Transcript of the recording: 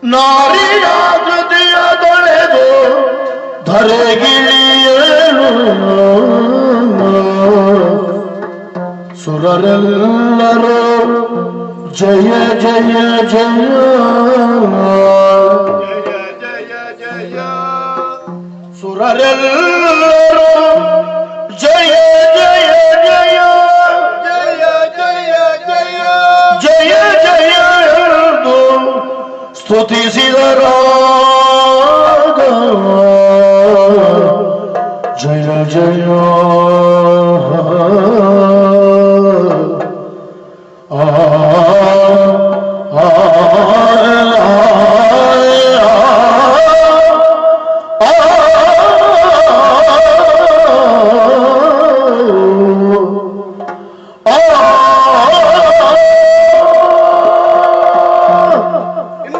ನಾರಿಯಾಕೃತಿಯ ತೊಳೆದು ಧರೆಗಿಳಿಯಲು ಸುರರೆಲ್ಲರೂ ಜಯ ಜಯ ಜಯ ಸುರರೆಲ್ಲರೂ ಜಯ ಜಯ ಜಯ ಜಯ ಜಯ ಜಯ ಜಯ ಜಯ ಎಂದು ಸ್ತುತಿಸಿದರಾಗ ಜಯ ಜಯ